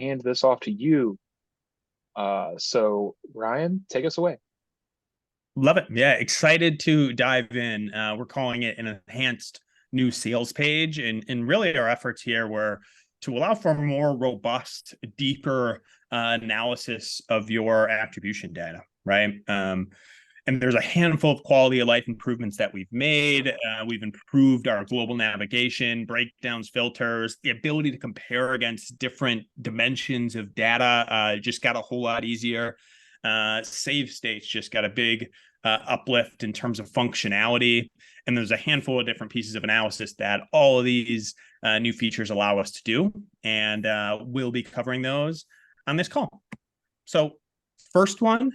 hand this off to you. So Ryan, take us away. Love it. Yeah, excited to dive in. We're calling it an enhanced new sales page. And really our efforts here were to allow for a more robust, deeper analysis of your attribution data, right? And there's a handful of quality of life improvements that we've made. We've improved our global navigation, breakdowns, filters, the ability to compare against different dimensions of data just got a whole lot easier. Save states just got a big uplift in terms of functionality. And there's a handful of different pieces of analysis that all of these new features allow us to do. And we'll be covering those on this call. So first one,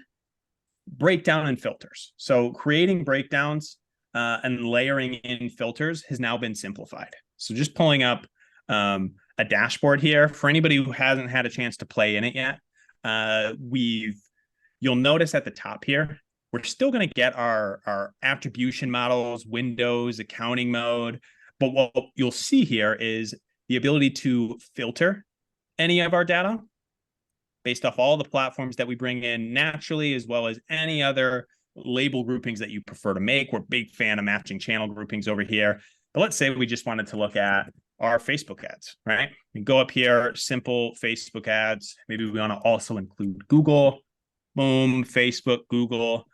breakdown and filters. So creating breakdowns and layering in filters has now been simplified. So just pulling up a dashboard here for anybody who hasn't had a chance to play in it yet. You'll notice at the top here, we're still going to get our attribution models, windows, accounting mode. But what you'll see here is the ability to filter any of our data based off all the platforms that we bring in naturally, as well as any other label groupings that you prefer to make. We're a big fan of matching channel groupings over here. But let's say we just wanted to look at our Facebook ads, right? We go up here, simple Facebook ads. Maybe we want to also include Google. Boom, Facebook, Google.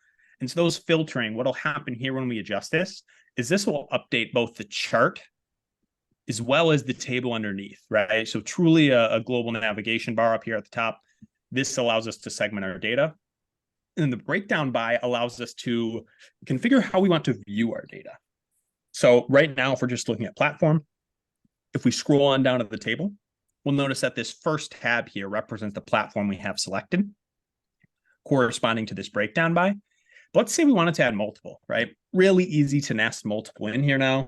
And so those filtering, what'll happen here when we adjust this is this will update both the chart as well as the table underneath, right? So truly a global navigation bar up here at the top. This allows us to segment our data. And the breakdown by allows us to configure how we want to view our data. So right now, if we're just looking at platform, if we scroll on down to the table, we'll notice that this first tab here represents the platform we have selected, corresponding to this breakdown by. But let's say we wanted to add multiple, right? Really easy to nest multiple in here now.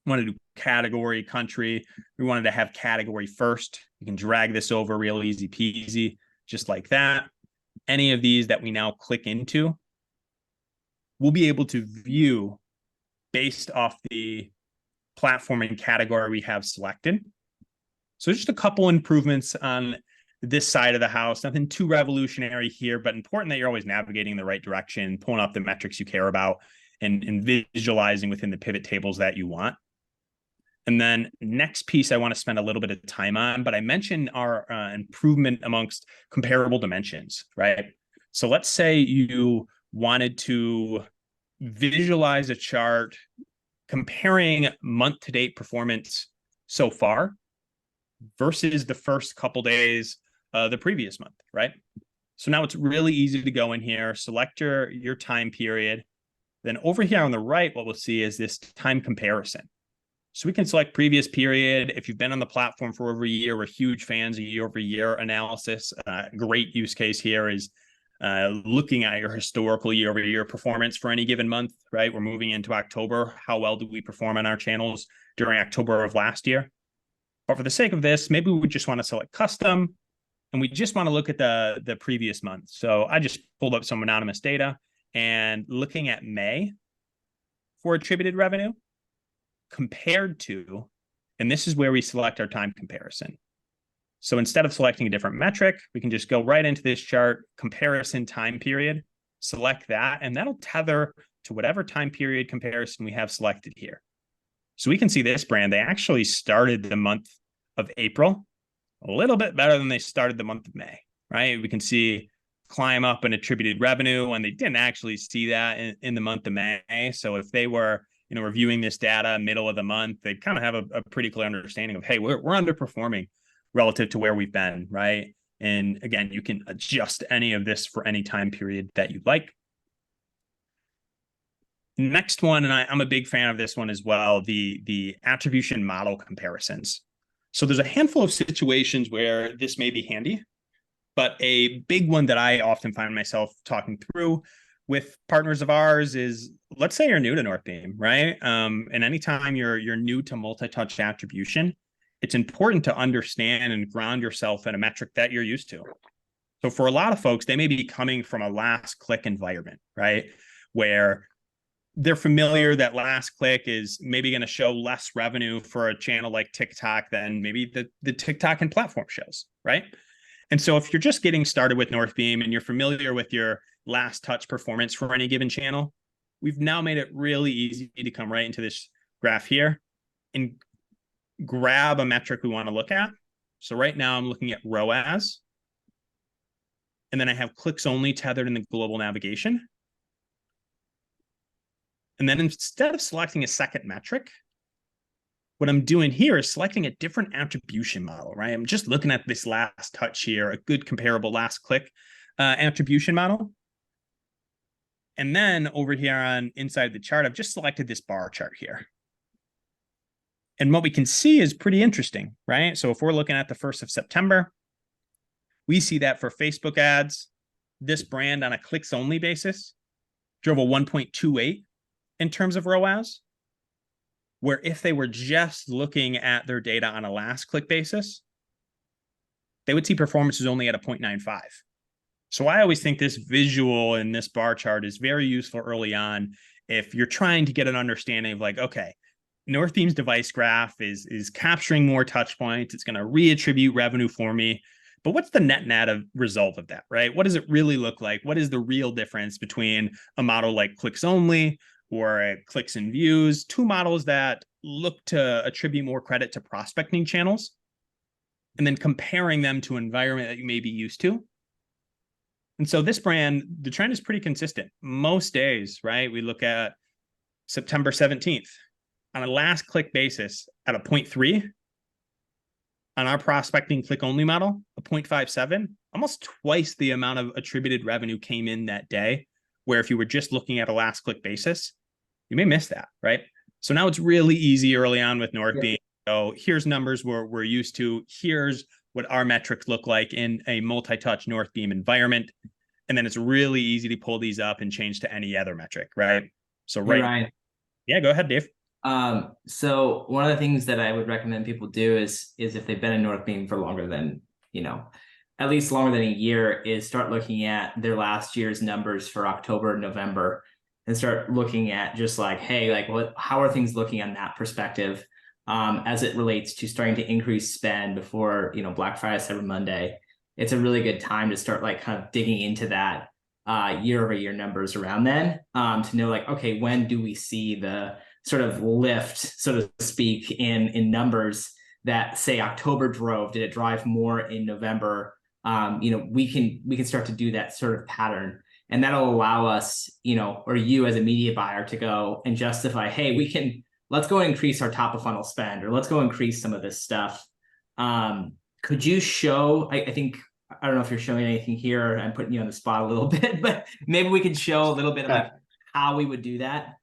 We want to do category, country. We wanted to have category first. You can drag this over real easy peasy, just like that. Any of these that we now click into, we'll be able to view based off the platform and category we have selected. So just a couple improvements on this side of the house. Nothing too revolutionary here, but important that you're always navigating in the right direction, pulling up the metrics you care about, and visualizing within the pivot tables that you want. And then next piece I want to spend a little bit of time on, but I mentioned our improvement amongst comparable dimensions, right? So let's say you wanted to visualize a chart comparing month-to-date performance so far versus the first couple days the previous month, right? So now it's really easy to go in here, select your time period. Then over here on the right, what we'll see is this time comparison. So we can select previous period. If you've been on the platform for over a year, we're huge fans of year-over-year analysis. Great use case here is looking at your historical year-over-year performance for any given month, right? We're moving into October. How well do we perform on our channels during October of last year? But for the sake of this, maybe we just want to select custom, and we just want to look at the previous month. So I just pulled up some anonymous data, and looking at May for attributed revenue compared to, and this is where we select our time comparison. So instead of selecting a different metric, we can just go right into this chart, comparison time period, select that, and that'll tether to whatever time period comparison we have selected here. So we can see this brand, they actually started the month of April a little bit better than they started the month of May, right? We can see climb up in attributed revenue, and they didn't actually see that in the month of May. So if they were reviewing this data middle of the month, they kind of have a pretty clear understanding of, hey, we're underperforming relative to where we've been, right? And again, you can adjust any of this for any time period that you'd like. Next one, and I'm a big fan of this one as well, the attribution model comparisons. So there's a handful of situations where this may be handy, but a big one that I often find myself talking through with partners of ours is, let's say you're new to Northbeam, right? And anytime you're new to multi-touch attribution, it's important to understand and ground yourself in a metric that you're used to. So for a lot of folks, they may be coming from a last click environment, right? Where they're familiar that last click is maybe going to show less revenue for a channel like TikTok than maybe the TikTok and platform shows, right? And so if you're just getting started with Northbeam and you're familiar with your last touch performance for any given channel, we've now made it really easy to come right into this graph here and grab a metric we want to look at. So right now I'm looking at ROAS. And then I have clicks only tethered in the global navigation. And then instead of selecting a second metric, what I'm doing here is selecting a different attribution model, right? I'm just looking at this last touch here, a good comparable last click attribution model. And then over here on inside the chart, I've just selected this bar chart here. And what we can see is pretty interesting, right? So if we're looking at the 1st of September, we see that for Facebook ads, this brand on a clicks only basis drove a 1.28 in terms of ROAS, where if they were just looking at their data on a last click basis, they would see performance is only at a 0.95. So I always think this visual in this bar chart is very useful early on if you're trying to get an understanding of like, okay, Northbeam's device graph is capturing more touch points. It's going to reattribute revenue for me. But what's the net of result of that, right? What does it really look like? What is the real difference between a model like clicks only or a clicks and views, two models that look to attribute more credit to prospecting channels, and then comparing them to an environment that you may be used to? And so this brand, the trend is pretty consistent. Most days, right? We look at September 17th on a last click basis at a 0.3. On our prospecting click only model, a 0.57, almost twice the amount of attributed revenue came in that day, where if you were just looking at a last click basis, you may miss that, right? So now it's really easy early on with Northbeam. So here's numbers we're used to. Here's what our metrics look like in a multi-touch Northbeam environment. And then it's really easy to pull these up and change to any other metric, right? So Hey, Ryan. Yeah, go ahead, Dave. So one of the things that I would recommend people do is if they've been in Northbeam for longer than, at least longer than a year, is start looking at their last year's numbers for October, November, and start looking at just like, hey, like how are things looking on that perspective, as it relates to starting to increase spend before, Black Friday, Cyber Monday. It's a really good time to start like kind of digging into that year-over-year numbers around then, to know like, okay, when do we see the sort of lift, so to speak, in numbers that say October drove? Did it drive more in November? We can start to do that sort of pattern, and that'll allow us, or you as a media buyer, to go and justify, hey, let's go increase our top of funnel spend, or let's go increase some of this stuff. Could you show? I don't know if you're showing anything here. I'm putting you on the spot a little bit, but maybe we could show a little bit of like how we would do that.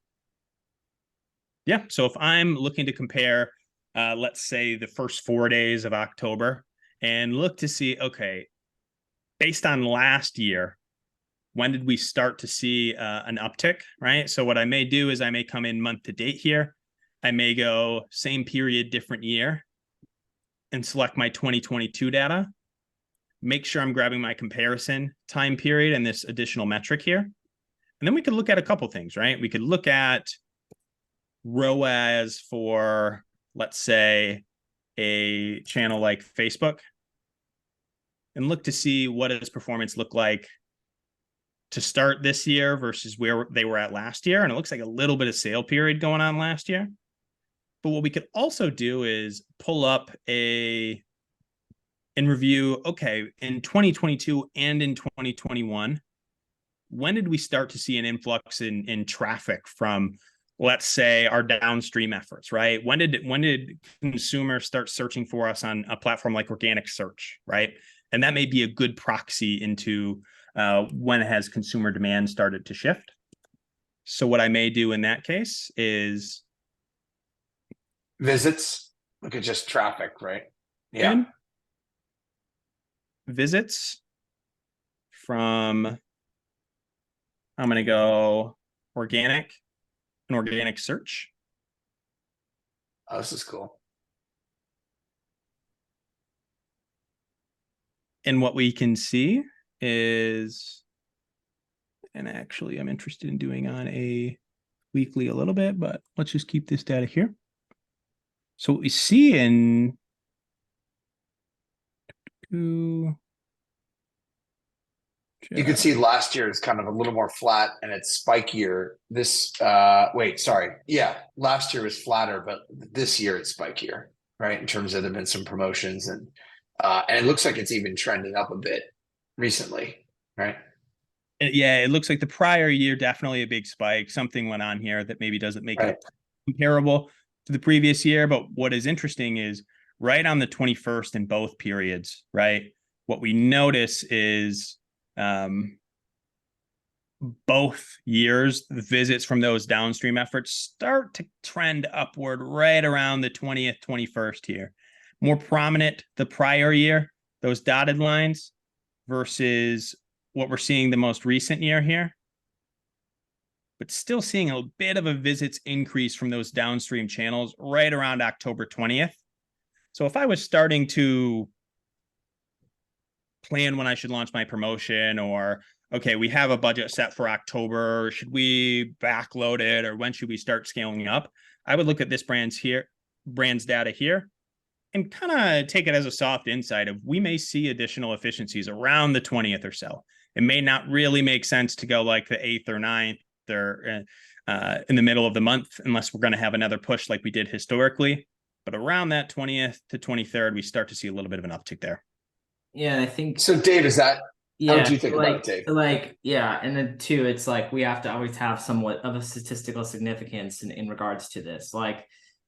Yeah. So if I'm looking to compare, let's say the first 4 days of October and look to see, okay, based on last year, when did we start to see an uptick, right? So what I may do is I may come in month to date here. I may go same period, different year, and select my 2022 data. Make sure I'm grabbing my comparison time period and this additional metric here. And then we could look at a couple things, right? We could look at ROAS for, let's say, a channel like Facebook, and look to see what does performance look like to start this year versus where they were at last year. And it looks like a little bit of sale period going on last year. But what we could also do is pull up and review, okay, in 2022 and in 2021, when did we start to see an influx in traffic from, let's say, our downstream efforts, right? When did consumers start searching for us on a platform like organic search, right? And that may be a good proxy into when has consumer demand started to shift. So what I may do in that case is visits. Look at just traffic, right? Yeah. Visits from, I'm going to go organic and organic search. Oh, this is cool. And what we can see is, and actually I'm interested in doing on a weekly a little bit, but let's just keep this data here. So what we see in You can see last year is kind of a little more flat and it's spikier. This last year was flatter, but this year it's spikier, right? In terms of there have been some promotions and it looks like it's even trending up a bit recently, right? Yeah, it looks like the prior year, definitely a big spike. Something went on here that maybe doesn't make it comparable to the previous year. But what is interesting is right on the 21st in both periods, right? What we notice is both years, the visits from those downstream efforts start to trend upward right around the 20th, 21st here. More prominent the prior year, those dotted lines, versus what we're seeing the most recent year here. But still seeing a bit of a visits increase from those downstream channels right around October 20th. So if I was starting to plan when I should launch my promotion, or okay, we have a budget set for October, should we backload it, or when should we start scaling up? I would look at this brand's data here and kind of take it as a soft insight of we may see additional efficiencies around the 20th or so. It may not really make sense to go like the 8th or 9th or in the middle of the month unless we're going to have another push like we did historically. But around that 20th to 23rd, we start to see a little bit of an uptick there. Yeah, I think so. Dave, is that yeah, how would you think about it, Dave? Like, yeah, and then two, it's like we have to always have somewhat of a statistical significance in regards to this. Like,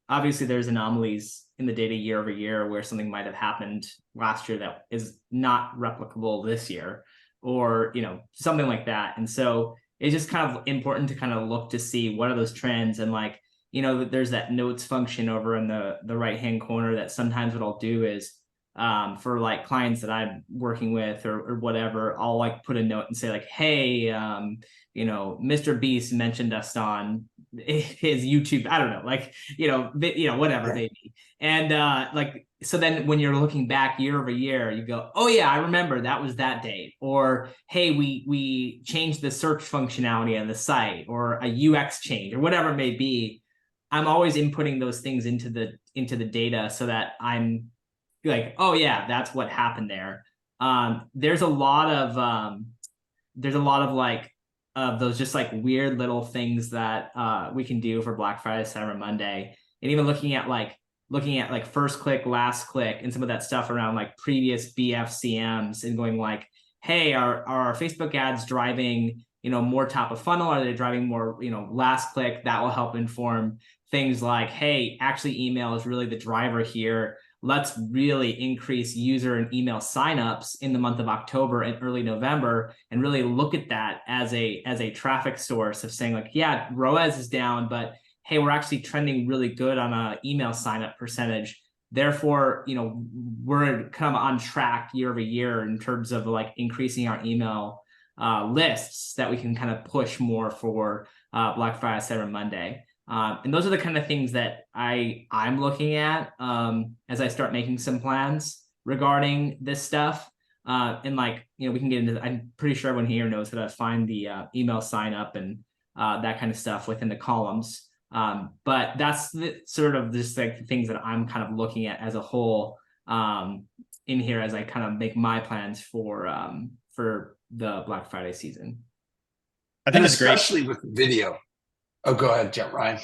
obviously, there's anomalies in the data year over year where something might have happened last year that is not replicable this year, or something like that. And so it's just kind of important to kind of look to see what are those trends, and like there's that notes function over in the right hand corner that sometimes what I'll do is for like clients that I'm working with or whatever, I'll like put a note and say like, hey, Mr. Beast mentioned us on his YouTube. I don't know, like, whatever maybe. And like, so then when you're looking back year over year, you go, oh yeah, I remember that was that date. Or, hey, we changed the search functionality on the site, or a UX change, or whatever it may be. I'm always inputting those things into the data so that I'm like, oh yeah, that's what happened there. There's a lot of like those just like weird little things that we can do for Black Friday, Cyber Monday, and even looking at like first click, last click, and some of that stuff around like previous BFCMs, and going like, hey, are our Facebook ads driving more top of funnel? Are they driving more last click? That will help inform things like, hey, actually email is really the driver here. Let's really increase user and email signups in the month of October and early November, and really look at that as a traffic source of saying like, yeah, ROAS is down, but hey, we're actually trending really good on a email signup percentage. Therefore, we're kind of on track year over year in terms of like increasing our email lists that we can kind of push more for Black Friday, Cyber Monday. And those are the kind of things that I'm looking at as I start making some plans regarding this stuff. And like, we can get into, I'm pretty sure everyone here knows how to find the email sign up and that kind of stuff within the columns. But that's the sort of just like the things that I'm kind of looking at as a whole in here as I kind of make my plans for the Black Friday season. I think it's great, especially with video. Oh, go ahead, Ryan.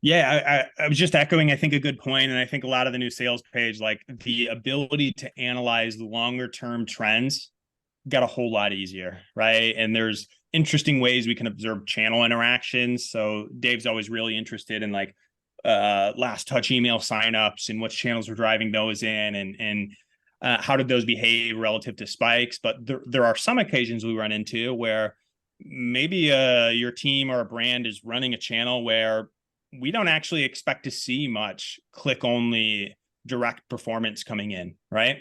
Yeah, I was just echoing, I think, a good point. And I think a lot of the new sales page, like the ability to analyze longer term trends got a whole lot easier, right? And there's interesting ways we can observe channel interactions. So Dave's always really interested in like last touch email signups and which channels are driving those in, and how did those behave relative to spikes. But there are some occasions we run into where maybe your team or a brand is running a channel where we don't actually expect to see much click only direct performance coming in, right?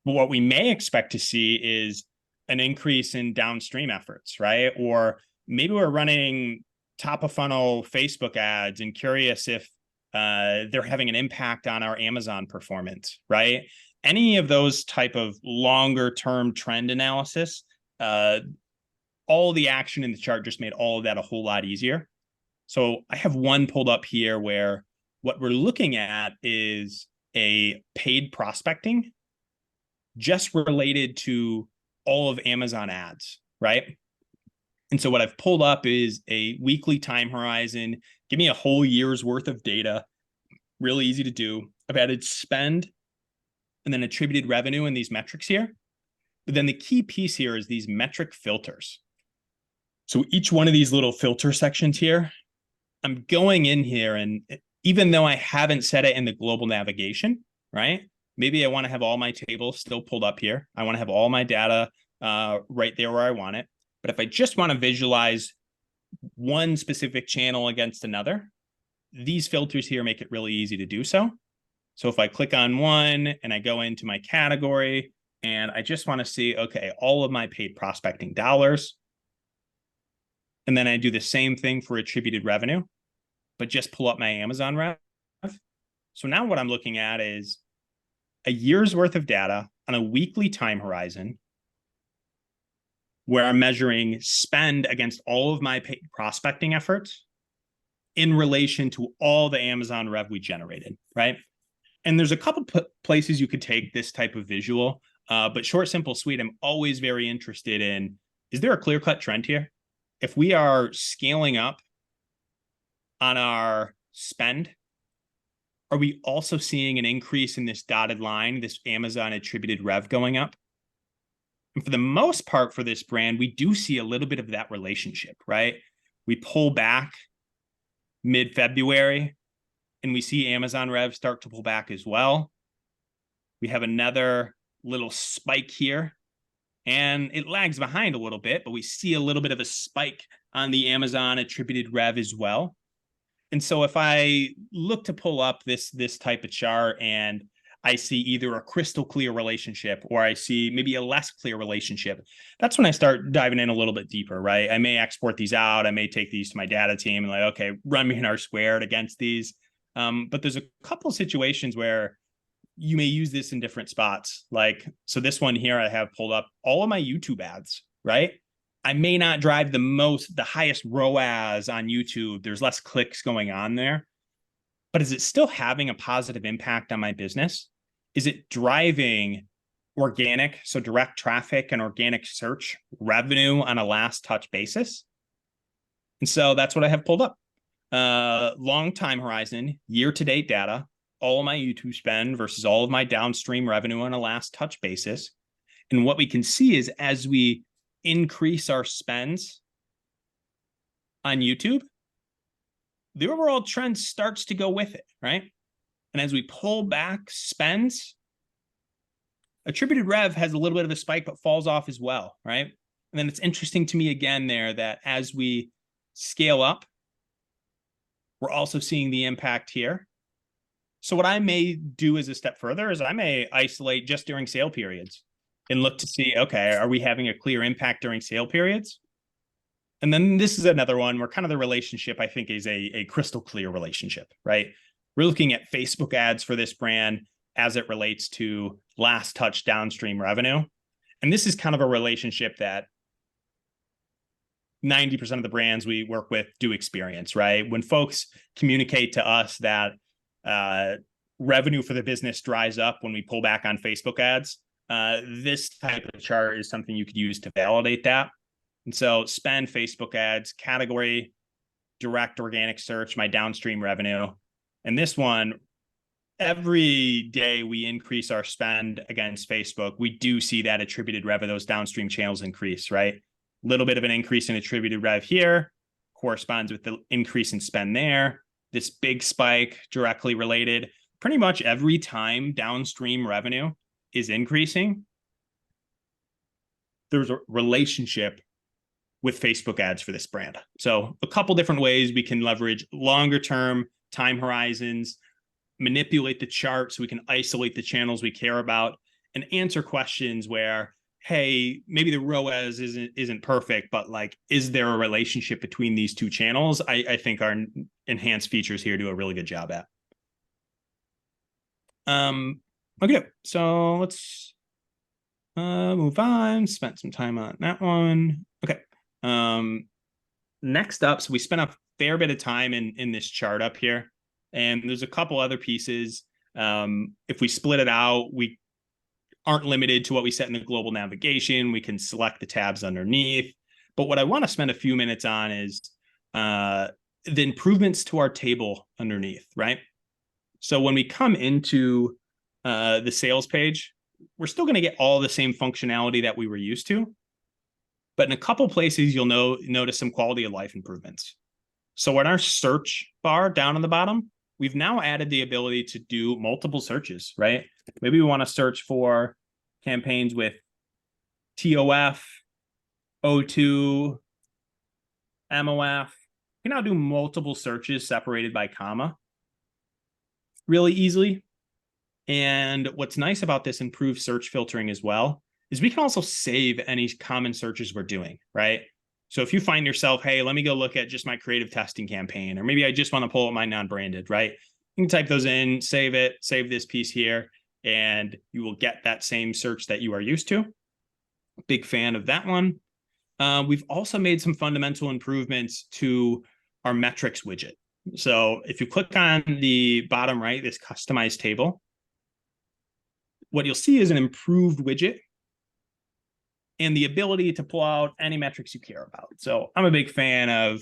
But what we may expect to see is an increase in downstream efforts, right? Or maybe we're running top of funnel Facebook ads and curious if they're having an impact on our Amazon performance, right? Any of those type of longer term trend analysis, all the action in the chart just made all of that a whole lot easier. So I have one pulled up here where what we're looking at is a paid prospecting just related to all of Amazon ads, right? And so what I've pulled up is a weekly time horizon. Give me a whole year's worth of data. Really easy to do. I've added spend and then attributed revenue in these metrics here. But then the key piece here is these metric filters. So each one of these little filter sections here, I'm going in here, and even though I haven't set it in the global navigation, right? Maybe I want to have all my tables still pulled up here. I want to have all my data right there where I want it. But if I just want to visualize one specific channel against another, these filters here make it really easy to do so. So if I click on one and I go into my category and I just want to see, okay, all of my paid prospecting dollars. And then I do the same thing for attributed revenue, but just pull up my Amazon rev. So now what I'm looking at is a year's worth of data on a weekly time horizon where I'm measuring spend against all of my paid prospecting efforts in relation to all the Amazon rev we generated, right? And there's a couple places you could take this type of visual, but short, simple, sweet, I'm always very interested in, is there a clear-cut trend here? If we are scaling up on our spend, are we also seeing an increase in this dotted line, this Amazon attributed rev going up? And for the most part for this brand, we do see a little bit of that relationship, right? We pull back mid-February and we see Amazon rev start to pull back as well. We have another little spike here and it lags behind a little bit, but we see a little bit of a spike on the Amazon attributed rev as well. And so if I look to pull up this type of chart and I see either a crystal clear relationship or I see maybe a less clear relationship, that's when I start diving in a little bit deeper, right? I may export these out. I may take these to my data team and like, okay, run me an R-squared against these. But there's a couple of situations where you may use this in different spots. Like, so this one here, I have pulled up all of my YouTube ads, right? I may not drive the highest ROAS on YouTube. There's less clicks going on there, but is it still having a positive impact on my business? Is it driving organic, so direct traffic and organic search revenue on a last touch basis? And so that's what I have pulled up. Long time horizon, year-to-date data, all of my YouTube spend versus all of my downstream revenue on a last touch basis. And what we can see is as we increase our spends on YouTube, the overall trend starts to go with it, right? And as we pull back spends, attributed rev has a little bit of a spike, but falls off as well, right? And then it's interesting to me again there that as we scale up, we're also seeing the impact here. So what I may do as a step further is I may isolate just during sale periods and look to see, okay, are we having a clear impact during sale periods? And then this is another one where kind of the relationship, I think, is a crystal clear relationship, right? We're looking at Facebook ads for this brand as it relates to last touch downstream revenue. And this is kind of a relationship that 90% of the brands we work with do experience, right? When folks communicate to us that revenue for the business dries up when we pull back on Facebook ads, this type of chart is something you could use to validate that. And so spend, Facebook ads, category, direct organic search, my downstream revenue. And this one, every day we increase our spend against Facebook, we do see that attributed rev of those downstream channels increase, right? A little bit of an increase in attributed rev here corresponds with the increase in spend there. This big spike directly related. Pretty much every time downstream revenue is increasing, there's a relationship with Facebook ads for this brand. So a couple different ways we can leverage longer term time horizons, manipulate the chart so we can isolate the channels we care about, and answer questions where, hey, maybe the ROAS isn't perfect, but like, is there a relationship between these two channels? I think our enhanced features here do a really good job at. Okay, so let's move on. Spent some time on that one. Okay. Next up, so we spent a fair bit of time in this chart up here. And there's a couple other pieces. If we split it out, we aren't limited to what we set in the global navigation. We can select the tabs underneath. But what I want to spend a few minutes on is the improvements to our table underneath, right? So when we come into the sales page, we're still going to get all the same functionality that we were used to. But in a couple places, you'll notice some quality of life improvements. So in our search bar down on the bottom, we've now added the ability to do multiple searches, right? Maybe we want to search for campaigns with TOF, O2, MOF. You can now do multiple searches separated by comma really easily. And what's nice about this improved search filtering as well is we can also save any common searches we're doing, right? So if you find yourself, hey, let me go look at just my creative testing campaign, or maybe I just want to pull up my non-branded, right? You can type those in, save it, save this piece here, and you will get that same search that you are used to. Big fan of that one. We've also made some fundamental improvements to our metrics widget. So if you click on the bottom right, this customized table, what you'll see is an improved widget and the ability to pull out any metrics you care about. So I'm a big fan of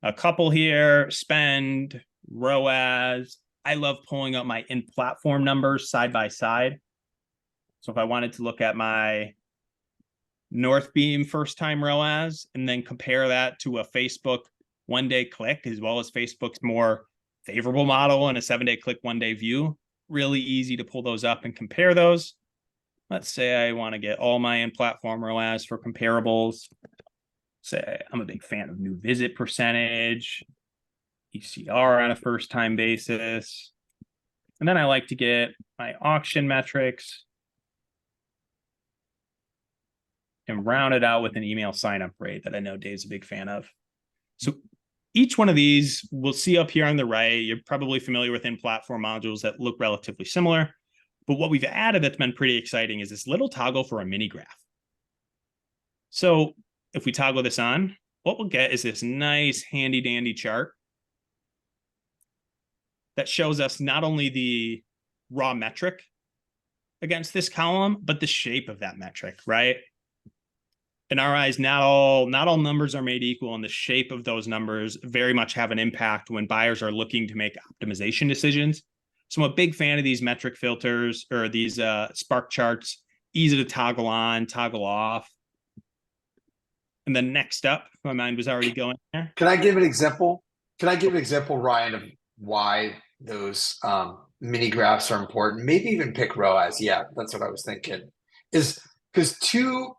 a couple here, spend, ROAS. I love pulling up my in-platform numbers side by side. So if I wanted to look at my Northbeam first-time ROAS and then compare that to a Facebook one-day click, as well as Facebook's more favorable model and a 7-day click, 1-day view, really easy to pull those up and compare those. Let's say I want to get all my in-platform ROAS for comparables. Say I'm a big fan of new visit percentage, ECR on a first-time basis. And then I like to get my auction metrics and round it out with an email sign-up rate that I know Dave's a big fan of. So each one of these we'll see up here on the right. You're probably familiar with in-platform modules that look relatively similar. But what we've added that's been pretty exciting is this little toggle for a mini graph. So if we toggle this on, what we'll get is this nice handy dandy chart that shows us not only the raw metric against this column, but the shape of that metric, right? In our eyes, not all numbers are made equal, and the shape of those numbers very much have an impact when buyers are looking to make optimization decisions. So I'm a big fan of these metric filters or these Spark charts, easy to toggle on, toggle off. And then next up, my mind was already going there. Can I give an example? Ryan, of why those mini graphs are important? Maybe even pick ROAS. Yeah, that's what I was thinking. Is because two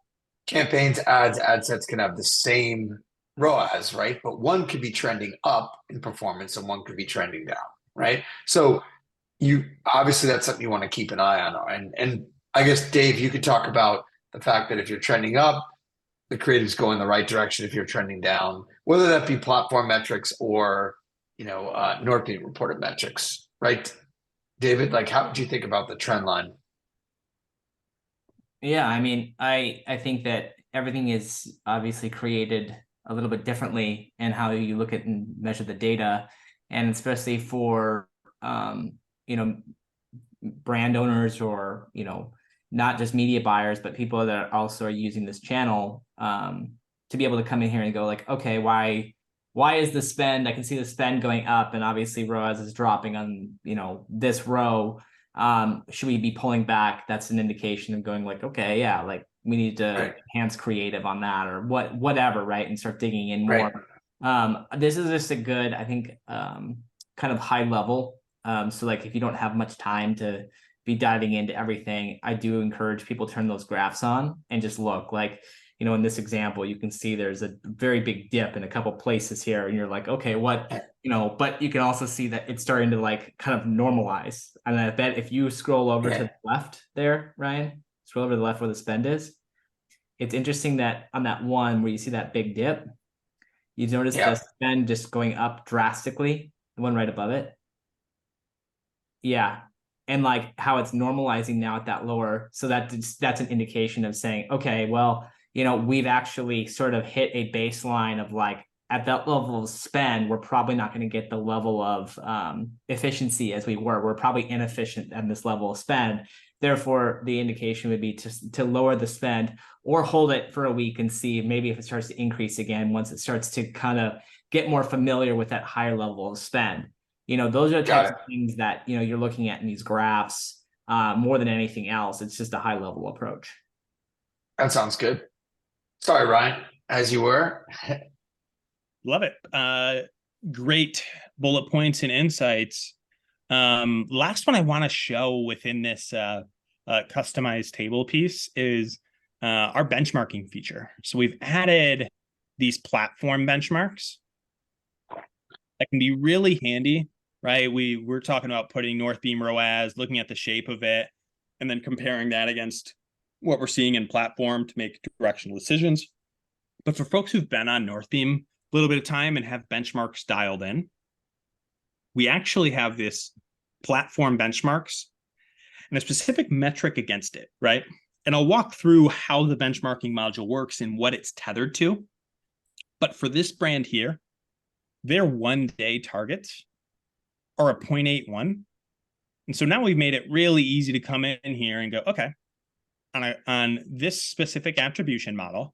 campaigns, ad sets can have the same ROAS, right? But one could be trending up in performance and one could be trending down, right? So you obviously that's something you want to keep an eye on. And I guess Dave, you could talk about the fact that if you're trending up, the creatives go in the right direction. If you're trending down, whether that be platform metrics or Northbeam reported metrics, right? David, like how would you think about the trend line? Yeah, I mean, I think that everything is obviously created a little bit differently in how you look at and measure the data, and especially for brand owners or not just media buyers, but people that also are using this channel to be able to come in here and go like, okay, why is the spend? I can see the spend going up, and obviously ROAS is dropping on this row. Should we be pulling back? That's an indication of going like, okay, yeah, like we need to enhance creative on that or whatever, right? And start digging in more. This is just a good, I think, kind of high level. So like if you don't have much time to be diving into everything, I do encourage people to turn those graphs on and just look. Like, in this example, you can see there's a very big dip in a couple places here, and you're like, okay, what, but you can also see that it's starting to like kind of normalize. And I bet if you scroll over to the left there, Ryan, scroll over to the left where the spend is, it's interesting that on that one where you see that big dip, you notice the spend just going up drastically, the one right above it. Yeah. And like how it's normalizing now at that lower. So that's an indication of saying, okay, well, we've actually sort of hit a baseline of like at that level of spend, we're probably not going to get the level of efficiency as we were. We're probably inefficient at this level of spend. Therefore, the indication would be to lower the spend or hold it for a week and see maybe if it starts to increase again once it starts to kind of get more familiar with that higher level of spend. Those are the types of things that you're looking at in these graphs more than anything else. It's just a high level approach. That sounds good. Sorry, Ryan, as you were. Love it. Great bullet points and insights. Last one I want to show within this customized table piece is our benchmarking feature. So we've added these platform benchmarks that can be really handy, right? We're talking about putting Northbeam ROAS, looking at the shape of it, and then comparing that against what we're seeing in platform to make directional decisions. But for folks who've been on Northbeam a little bit of time and have benchmarks dialed in, we actually have this platform benchmarks and a specific metric against it, right? And I'll walk through how the benchmarking module works and what it's tethered to. But for this brand here, their 1-day targets are a 0.81. And so now we've made it really easy to come in here and go, okay, on this specific attribution model,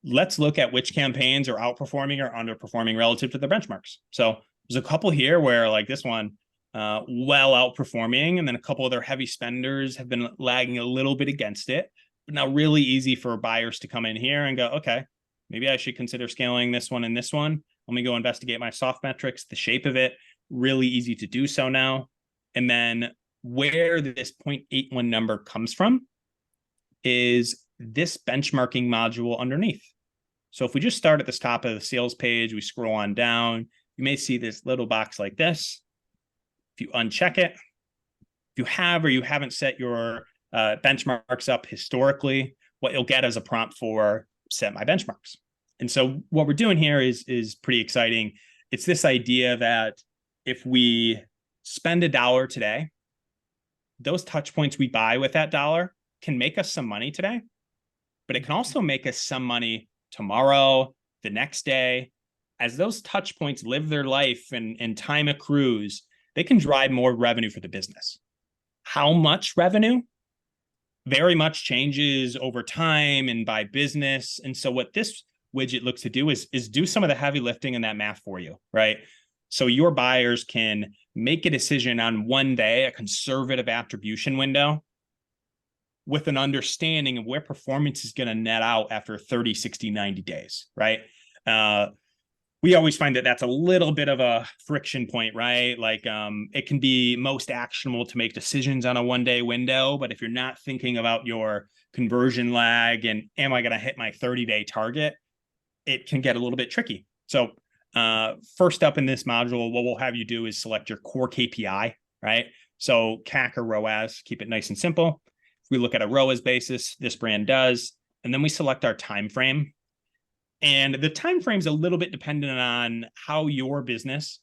let's look at which campaigns are outperforming or underperforming relative to the benchmarks. So there's a couple here where like this one, well outperforming, and then a couple other heavy spenders have been lagging a little bit against it. But now really easy for buyers to come in here and go, okay, maybe I should consider scaling this one and this one. Let me go investigate my soft metrics, the shape of it, really easy to do so now. And then where this 0.81 number comes from is this benchmarking module underneath. So if we just start at the top of the sales page, we scroll on down, you may see this little box like this. If you uncheck it, if you have or you haven't set your benchmarks up historically, what you'll get is a prompt for set my benchmarks. And so what we're doing here is pretty exciting. It's this idea that if we spend $1 today, those touch points we buy with that dollar can make us some money today, but it can also make us some money tomorrow, the next day. As those touch points live their life and time accrues, they can drive more revenue for the business. How much revenue? Very much changes over time and by business. And so what this widget looks to do is do some of the heavy lifting and that math for you, right? So your buyers can make a decision on one day, a conservative attribution window, with an understanding of where performance is going to net out after 30, 60, 90 days, right? We always find that that's a little bit of a friction point, right? Like it can be most actionable to make decisions on a 1-day window, but if you're not thinking about your conversion lag and am I going to hit my 30-day target, it can get a little bit tricky. So first up in this module, what we'll have you do is select your core KPI, right? So CAC or ROAS, keep it nice and simple. If we look at a ROAS basis, this brand does, and then we select our time frame. And the time frame is a little bit dependent on how your business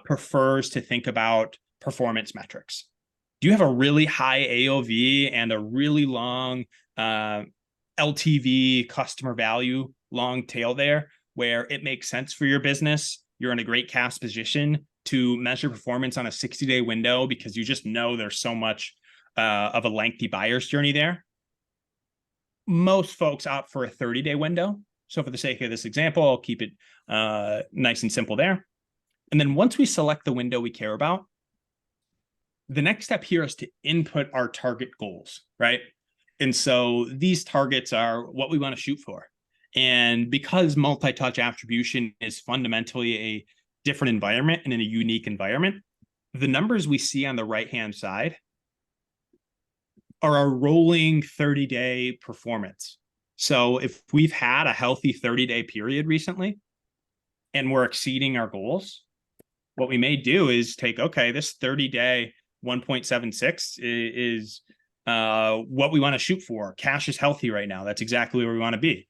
prefers to think about performance metrics. Do you have a really high AOV and a really long LTV, customer value, long tail there, where it makes sense for your business? You're in a great cash position to measure performance on a 60-day window because you just know there's so much of a lengthy buyer's journey there. Most folks opt for a 30-day window. So for the sake of this example, I'll keep it nice and simple there. And then once we select the window we care about, the next step here is to input our target goals, right? And so these targets are what we want to shoot for. And because multi-touch attribution is fundamentally a different environment and in a unique environment, the numbers we see on the right-hand side are our rolling 30-day performance. So if we've had a healthy 30-day period recently and we're exceeding our goals, what we may do is take, okay, this 30-day 1.76 is what we want to shoot for. Cash is healthy right now. That's exactly where we want to be.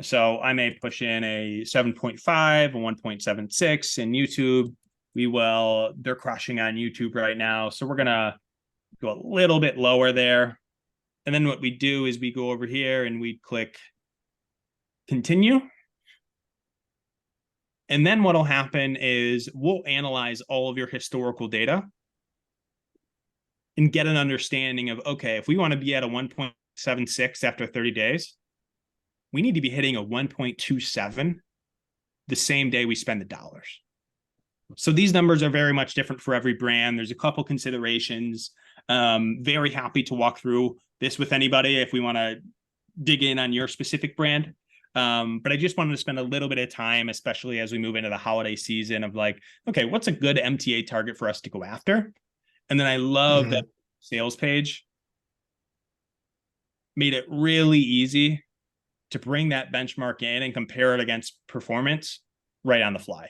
So I may push in a 7.5, a 1.76 in YouTube. They're crushing on YouTube right now. So we're going to go a little bit lower there. And then what we do is we go over here and we click continue. And then what'll happen is we'll analyze all of your historical data and get an understanding of, okay, if we want to be at a 1.76 after 30 days, we need to be hitting a 1.27 the same day we spend the dollars. So these numbers are very much different for every brand. There's a couple considerations. Very happy to walk through this with anybody if we want to dig in on your specific brand. But I just wanted to spend a little bit of time, especially as we move into the holiday season, of like, okay, what's a good MTA target for us to go after? And then I love that sales page made it really easy to bring that benchmark in and compare it against performance right on the fly.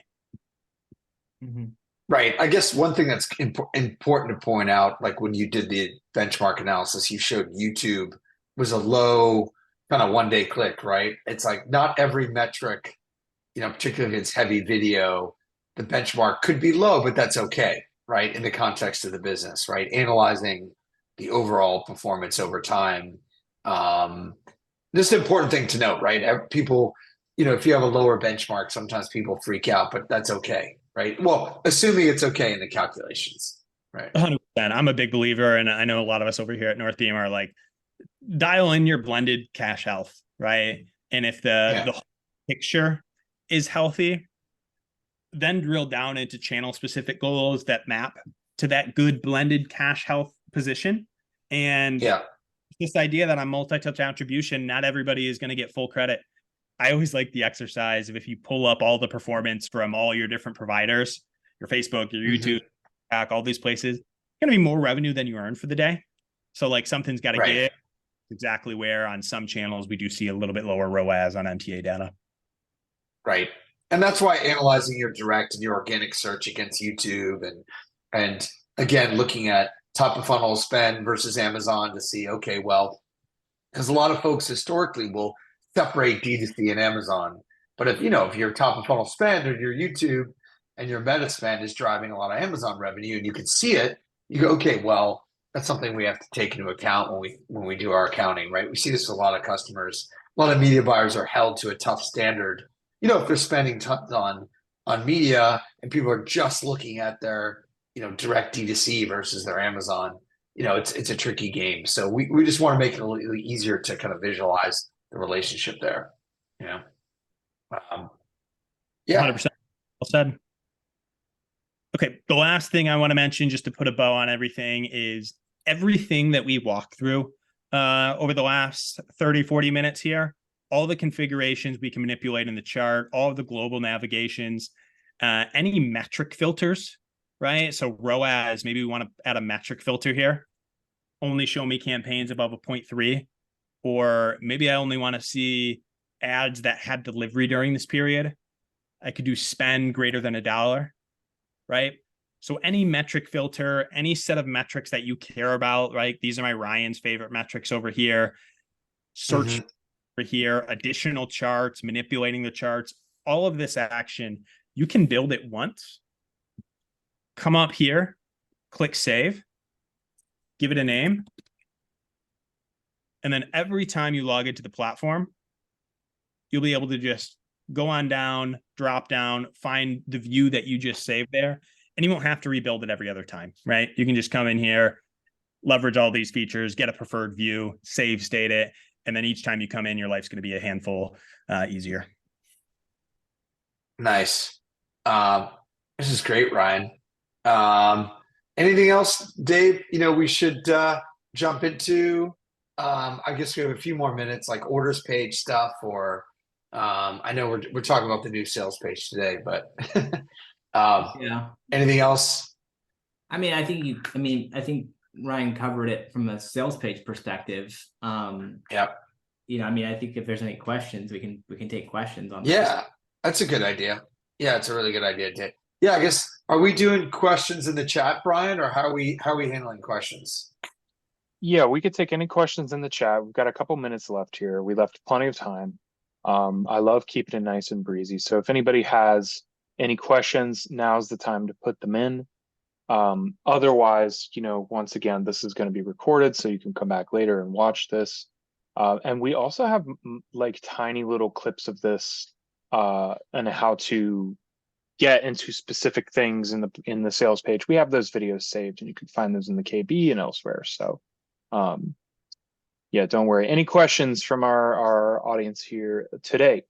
Right. I guess one thing that's important to point out, like when you did the benchmark analysis, you showed YouTube was a low kind of 1-day click, right? It's like not every metric, particularly if it's heavy video, the benchmark could be low, but that's okay, right? In the context of the business, right? Analyzing the overall performance over time. This is an important thing to note, right? People, if you have a lower benchmark, sometimes people freak out, but that's okay, right? Well, assuming it's okay in the calculations, right? 100%. I'm a big believer, and I know a lot of us over here at Northbeam are like, dial in your blended cash health, right? And if the whole picture is healthy, then drill down into channel specific goals that map to that good blended cash health position. And this idea that on multi-touch attribution, not everybody is going to get full credit. I always like the exercise of if you pull up all the performance from all your different providers, your Facebook, your YouTube, all these places, it's going to be more revenue than you earn for the day. So like something's got to get exactly where on some channels we do see a little bit lower ROAS on MTA data. Right. And that's why analyzing your direct and your organic search against YouTube and again, looking at top of funnel spend versus Amazon to see, okay, well, because a lot of folks historically will separate D2C and Amazon. But if your top of funnel spend or your YouTube and your meta spend is driving a lot of Amazon revenue and you can see it, you go, okay, well, that's something we have to take into account when we do our accounting, right? We see this with a lot of customers. A lot of media buyers are held to a tough standard. If they're spending tons on media and people are just looking at their, direct D2C versus their Amazon, it's a tricky game. So we just want to make it a little easier to kind of visualize the relationship there. 100%. Well said. Okay, the last thing I want to mention, just to put a bow on everything, is everything that we walk through over the last 30, 40 minutes here, all the configurations we can manipulate in the chart, all of the global navigations, any metric filters, right? So ROAS, maybe we want to add a metric filter here. Only show me campaigns above a 0.3, or maybe I only want to see ads that had delivery during this period. I could do spend greater than $1. Right? So any metric filter, any set of metrics that you care about, right? These are my Ryan's favorite metrics over here. Search over here, additional charts, manipulating the charts, all of this action, you can build it once, come up here, click save, give it a name. And then every time you log into the platform, you'll be able to just go on down, drop down, find the view that you just saved there, and you won't have to rebuild it every other time, right? You can just come in here, leverage all these features, get a preferred view, save state it, and then each time you come in, your life's going to be a handful easier. Nice. This is great, Ryan. Anything else, Dave? We should jump into. I guess we have a few more minutes, like orders page stuff, or I know we're talking about the new sales page today, but anything else? I think Ryan covered it from a sales page perspective. I think if there's any questions, we can take questions on that. Yeah, that's a good idea. Yeah, it's a really good idea, Dave. Yeah, I guess, are we doing questions in the chat, Brian, or how are we handling questions? Yeah, we could take any questions in the chat. We've got a couple minutes left here. We left plenty of time. I love keeping it nice and breezy. So if anybody has any questions, now's the time to put them in. Otherwise, once again, this is going to be recorded, so you can come back later and watch this. And we also have like tiny little clips of this and how to get into specific things in the sales page, we have those videos saved, and you can find those in the KB and elsewhere. So yeah, don't worry. Any questions from our audience here today?